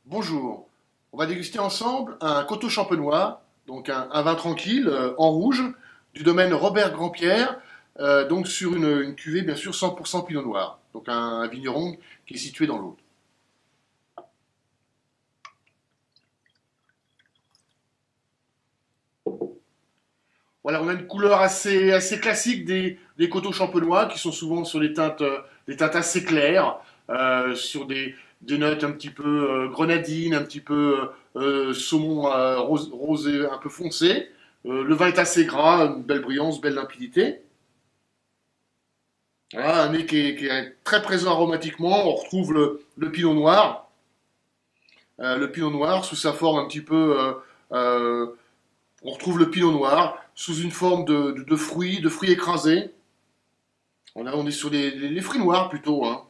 Bonjour, on va déguster ensemble un coteau champenois, donc un vin tranquille en rouge du domaine Robert Grandpierre, donc sur une cuvée bien sûr 100% Pinot Noir, donc un vigneron qui est situé dans l'Aude. Voilà, on a une couleur assez classique des coteaux champenois qui sont souvent sur des teintes assez claires, sur des notes un petit peu grenadines, un petit peu saumon rosé un peu foncé. Le vin est assez gras, une belle brillance, belle limpidité. Voilà, un nez qui est très présent aromatiquement. On retrouve le pinot noir. Le pinot noir sous sa forme un petit peu euh, on retrouve le pinot noir sous une forme de fruits écrasés. On est sur les fruits noirs plutôt, hein.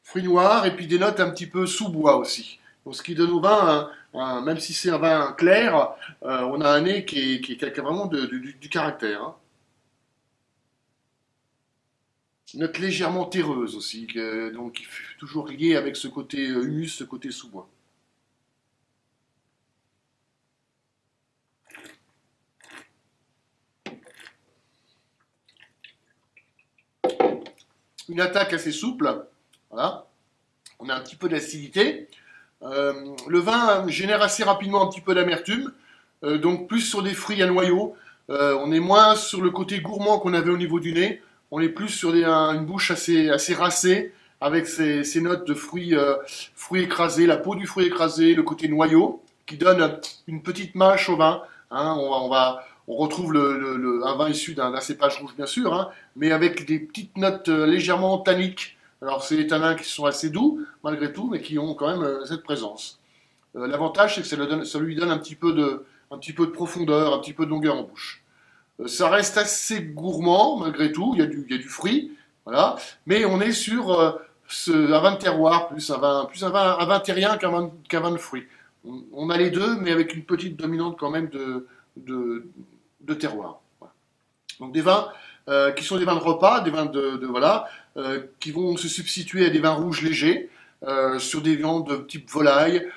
Fruits noirs et puis des notes un petit peu sous-bois aussi. Donc, ce qui donne au vin, même si c'est un vin clair, on a un nez qui a vraiment du caractère, hein. Une note légèrement terreuse aussi, donc qui fut toujours liée avec ce côté humus, ce côté sous-bois. Une attaque assez souple, voilà. On a un petit peu d'acidité. Le vin génère assez rapidement un petit peu d'amertume, donc plus sur des fruits à noyaux. On est moins sur le côté gourmand qu'on avait au niveau du nez. On est plus sur une bouche assez racée, avec ces notes de fruits écrasés, la peau du fruit écrasé, le côté noyau, qui donne une petite mâche au vin, hein. On retrouve un vin issu d'un cépage rouge, bien sûr, hein, mais avec des petites notes légèrement tanniques. Alors, c'est des tanins qui sont assez doux, malgré tout, mais qui ont quand même cette présence. L'avantage, c'est que ça lui donne un petit peu de profondeur, un petit peu de longueur en bouche. Ça reste assez gourmand, malgré tout, il y a du fruit, voilà, mais on est sur un vin de terroir, un vin terrien qu'un vin de fruits. On a les deux, mais avec une petite dominante quand même de, de terroir. Voilà. Donc des vins qui sont des vins de repas, des vins voilà, qui vont se substituer à des vins rouges légers, sur des viandes de type volaille,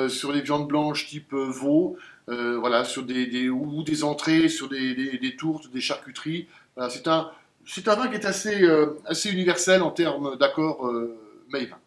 sur des viandes blanches type veau, voilà, sur ou des entrées, sur des tourtes, des charcuteries. Voilà, c'est un vin qui est assez universel en termes d'accord mets vin.